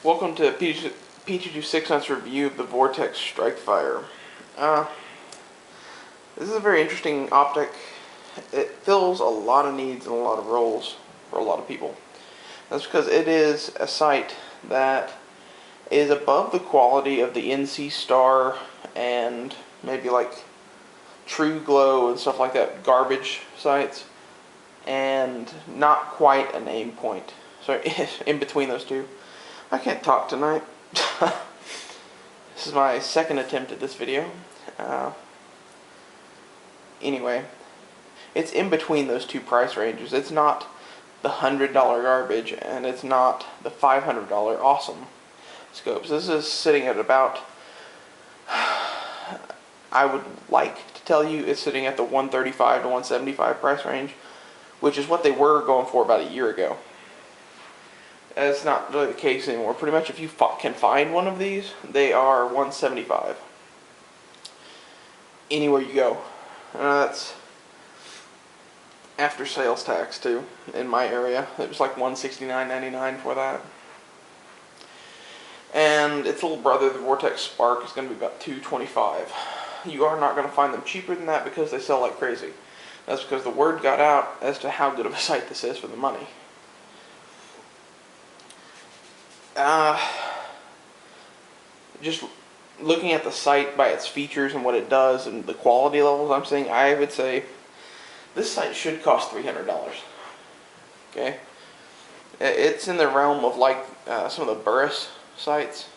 Welcome to P226's review of the Vortex Strikefire. This is a very interesting optic. It fills a lot of needs and a lot of roles for a lot of people. That's because it is a sight that is above the quality of the NC Star and maybe like True Glow and stuff like that, garbage sights, and not quite an aim point. So in between those two. I can't talk tonight. This is my second attempt at this video. Anyway, it's in between those two price ranges. It's not the $100 garbage, and it's not the $500 awesome scopes. This is sitting at about, I would like to tell you it's sitting at the $135 to $175 price range, which is what they were going for about a year ago. That's not really the case anymore. Pretty much if you can find one of these, they are $175 anywhere you go. That's after sales tax too. In my area, it was like $169.99 for that. And its little brother, the Vortex Spark, is going to be about $225. You are not going to find them cheaper than that because they sell like crazy. That's because the word got out as to how good of a sight this is for the money. Just looking at the sight by its features and what it does and the quality levels I'm seeing, I would say this sight should cost $300. Okay, it's in the realm of like some of the Burris sights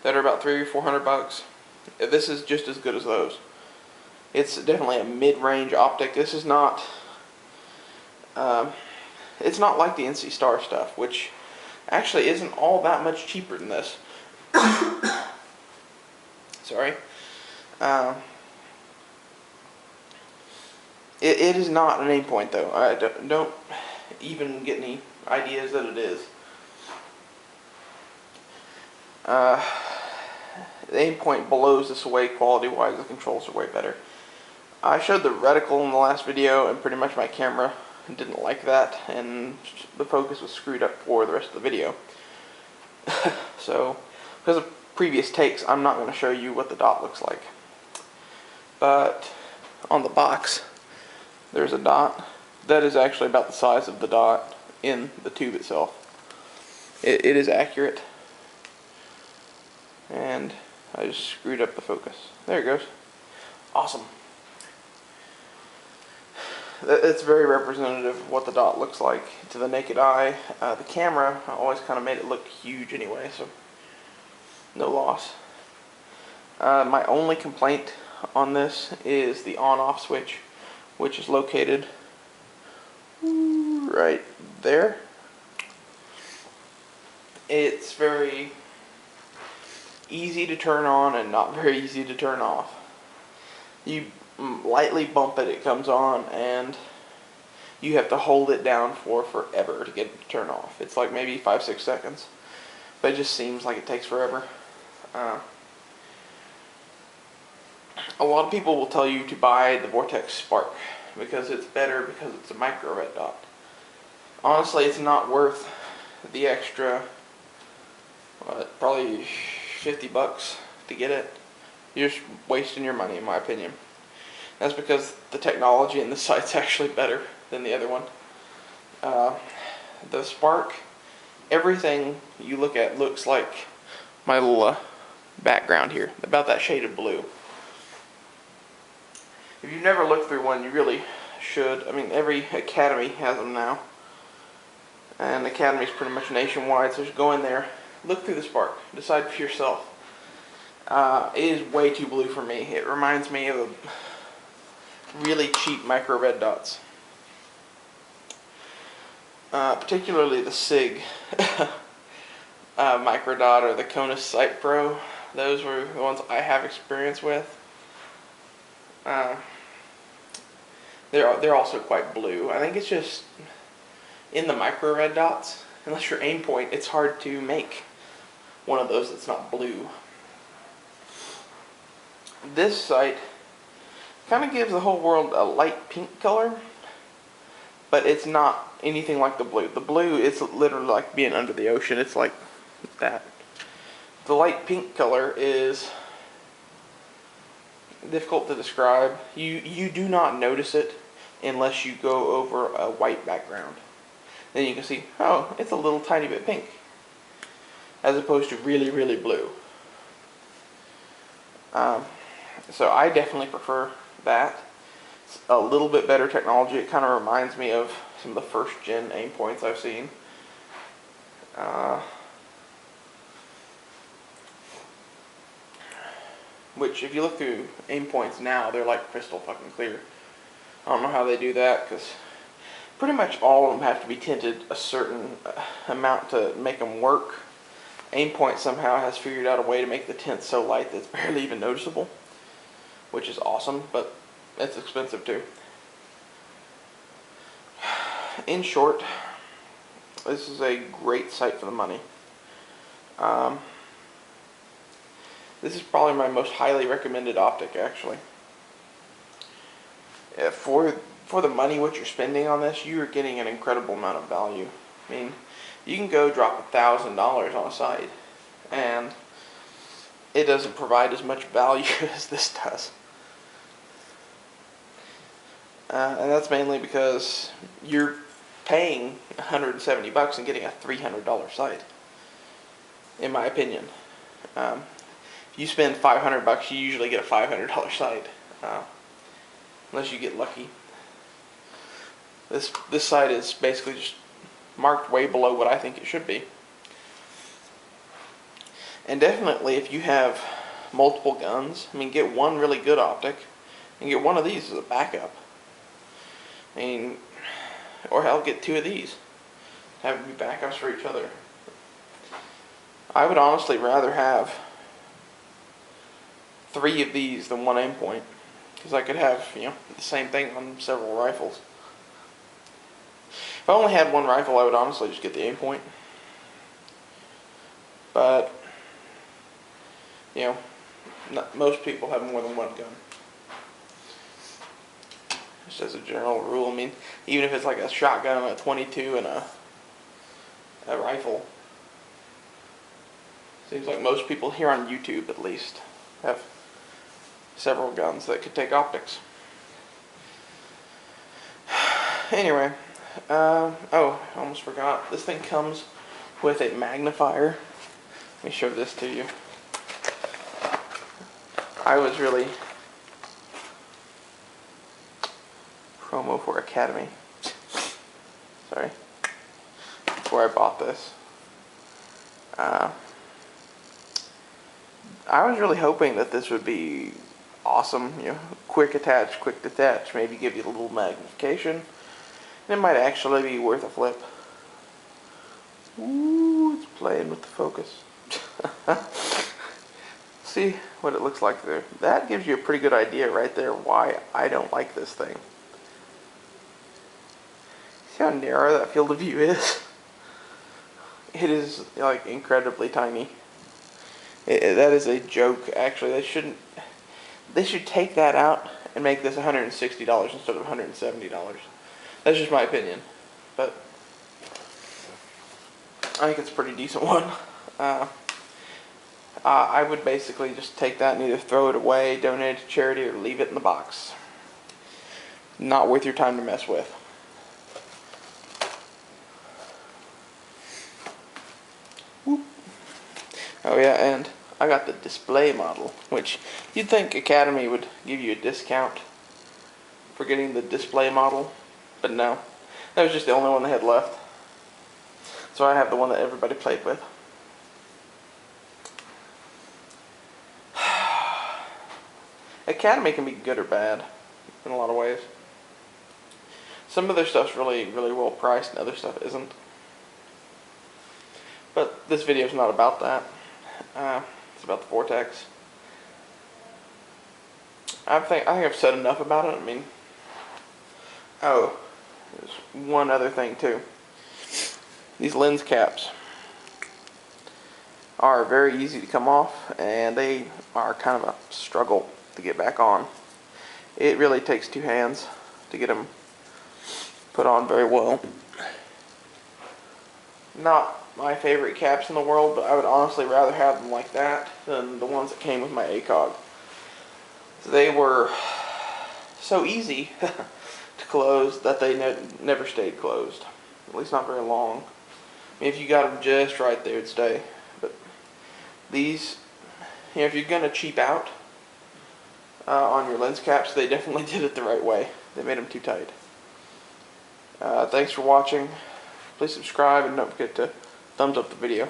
that are about $300 or $400. This is just as good as those. It's definitely a mid-range optic. This is not. It's not like the NC Star stuff, which actually isn't all that much cheaper than this. Sorry. It is not an aim point though. I don't even get any ideas that it is. The aim point blows this away quality wise. The controls are way better. I showed the reticle in the last video, and pretty much my camera didn't like that, and the focus was screwed up for the rest of the video. So, because of previous takes, I'm not going to show you what the dot looks like. But on the box, there's a dot that is actually about the size of the dot in the tube itself. It is accurate. And I just screwed up the focus. There it goes. Awesome. It's very representative of what the dot looks like to the naked eye. The camera always kind of made it look huge anyway, so no loss. My only complaint on this is the on-off switch, which is located right there. It's very easy to turn on and not very easy to turn off. You lightly bump it, it comes on, and you have to hold it down for forever to get it to turn off. It's like maybe 5-6 seconds, but it just seems like it takes forever. A lot of people will tell you to buy the Vortex Spark because it's better because it's a micro red dot. Honestly, it's not worth the extra probably $50 to get it. You're just wasting your money, in my opinion. That's because the technology in the sight's actually better than the other one. The Spark, everything you look at looks like my little background here, about that shade of blue. If you've never looked through one, you really should. I mean, every academy has them now, and the academy's pretty much nationwide, so just go in there, look through the Spark, decide for yourself. It is way too blue for me. It reminds me of really cheap micro red dots. Particularly the SIG micro dot or the Konus Sight Pro. Those were the ones I have experience with. They're also quite blue. I think it's just in the micro red dots, unless you're aim point, it's hard to make one of those that's not blue. This sight kind of gives the whole world a light pink color, but it's not anything like the blue. The blue, it's literally like being under the ocean. It's like that. The light pink color is difficult to describe. You do not notice it unless you go over a white background. Then you can see, oh, it's a little tiny bit pink, as opposed to really, really blue. So I definitely prefer that. It's a little bit better technology. It kind of reminds me of some of the first gen aim points I've seen. Which, if you look through aim points now, they're like crystal fucking clear. I don't know how they do that, because pretty much all of them have to be tinted a certain amount to make them work. Aimpoint somehow has figured out a way to make the tint so light that it's barely even noticeable, which is awesome, but it's expensive too. In short, this is a great sight for the money. This is probably my most highly recommended optic, actually. For the money what you're spending on this, you are getting an incredible amount of value. I mean, you can go drop $1,000 on a sight, and it doesn't provide as much value as this does. And that's mainly because you're paying $170 and getting a $300 sight, in my opinion. If you spend $500, you usually get a $500 sight, unless you get lucky. This sight is basically just marked way below what I think it should be. And definitely, if you have multiple guns, I mean, get one really good optic and get one of these as a backup. I mean, or hell, get two of these. Have them be backups for each other. I would honestly rather have 3 of these than one aim point, because I could have, you know, the same thing on several rifles. If I only had one rifle, I would honestly just get the aim point. But, you know, most people have more than one gun. Just as a general rule, I mean, even if it's like a shotgun, a 22, and a rifle. Seems like most people here on YouTube, at least, have several guns that could take optics. Anyway, oh, I almost forgot. This thing comes with a magnifier. Let me show this to you. I was really promo for Academy. Sorry. Before I bought this. I was really hoping that this would be awesome, you know, quick attach, quick detach, maybe give you a little magnification, and it might actually be worth a flip. Ooh, it's playing with the focus. See what it looks like there. That gives you a pretty good idea right there why I don't like this thing. See how narrow that field of view is? It is like incredibly tiny. That is a joke, actually. They should take that out and make this $160 instead of $170. That's just my opinion, but I think it's a pretty decent one. I would basically just take that and either throw it away, donate it to charity, or leave it in the box. Not worth your time to mess with. Whoop. Oh yeah, and I got the display model, which you'd think Academy would give you a discount for getting the display model, but no. That was just the only one they had left. So I have the one that everybody played with. Academy can be good or bad in a lot of ways. Some of their stuff's really, really well priced and other stuff isn't. But this video's not about that. It's about the Vortex. I think I've said enough about it. I mean, oh, there's one other thing too. These lens caps are very easy to come off, and they are kind of a struggle to get back on. It really takes 2 hands to get them put on very well. Not my favorite caps in the world, but I would honestly rather have them like that than the ones that came with my ACOG. They were so easy to close that they never stayed closed. At least not very long. I mean, if you got them just right, they would stay. But these, if you're going to cheap out on your lens caps, they definitely did it the right way. They made them too tight. Thanks for watching. Please subscribe and don't forget to thumbs up the video.